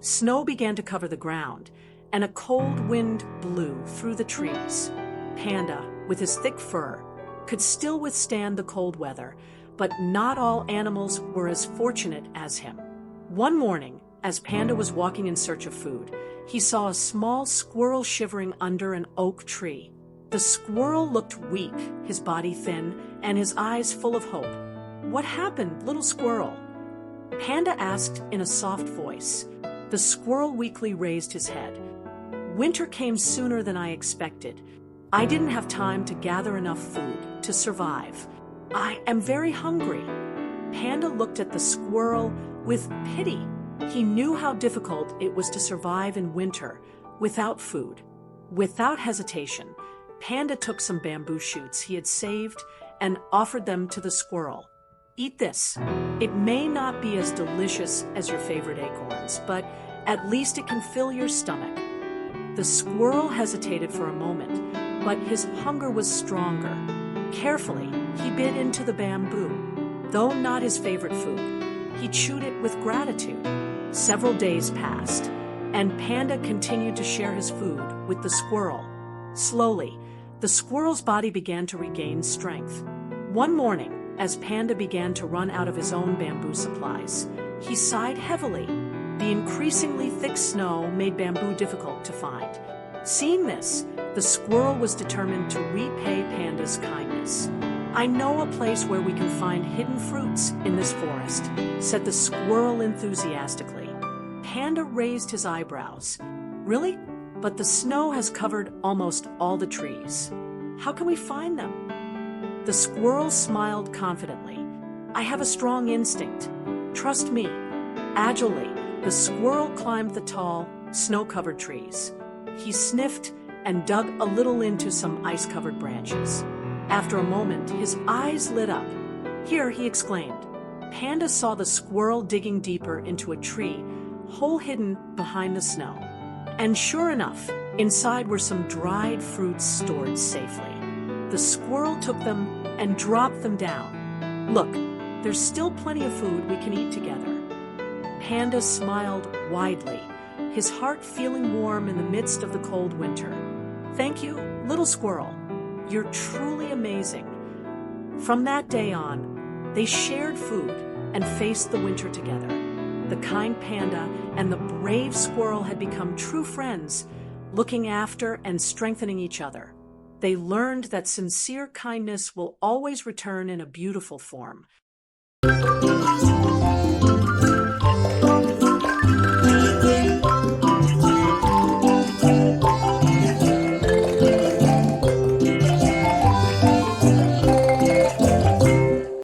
Snow began to cover the ground, and a cold wind blew through the trees. Panda, with his thick fur, could still withstand the cold weather, but not all animals were as fortunate as him. One morning, as Panda was walking in search of food, he saw a small squirrel shivering under an oak tree. The squirrel looked weak, his body thin, and his eyes full of hope. "What happened, little squirrel?" Panda asked in a soft voice. The squirrel weakly raised his head. "Winter came sooner than I expected. I didn't have time to gather enough food to survive. I am very hungry." Panda looked at the squirrel with pity. He knew how difficult it was to survive in winter without food. Without hesitation, Panda took some bamboo shoots he had saved and offered them to the squirrel. "Eat this. It may not be as delicious as your favorite acorns, but at least it can fill your stomach." The squirrel hesitated for a moment, but his hunger was stronger. Carefully, he bit into the bamboo. Though not his favorite food, he chewed it with gratitude. Several days passed, and Panda continued to share his food with the squirrel. Slowly, the squirrel's body began to regain strength. One morning, as Panda began to run out of his own bamboo supplies, he sighed heavily. The increasingly thick snow made bamboo difficult to find. Seeing this, the squirrel was determined to repay Panda's kindness. "I know a place where we can find hidden fruits in this forest," said the squirrel enthusiastically. Panda raised his eyebrows. "Really? But the snow has covered almost all the trees. How can we find them?" The squirrel smiled confidently. "I have a strong instinct. Trust me." Agilely, the squirrel climbed the tall, snow-covered trees. He sniffed and dug a little into some ice-covered branches. After a moment, his eyes lit up. "Here," he exclaimed. Panda saw the squirrel digging deeper into a tree, hole hidden behind the snow. And sure enough, inside were some dried fruits stored safely. The squirrel took them and dropped them down. "Look, there's still plenty of food we can eat together." Panda smiled widely, his heart feeling warm in the midst of the cold winter. "Thank you, little squirrel. You're truly amazing." From that day on, they shared food and faced the winter together. The kind panda and the brave squirrel had become true friends, looking after and strengthening each other. They learned that sincere kindness will always return in a beautiful form.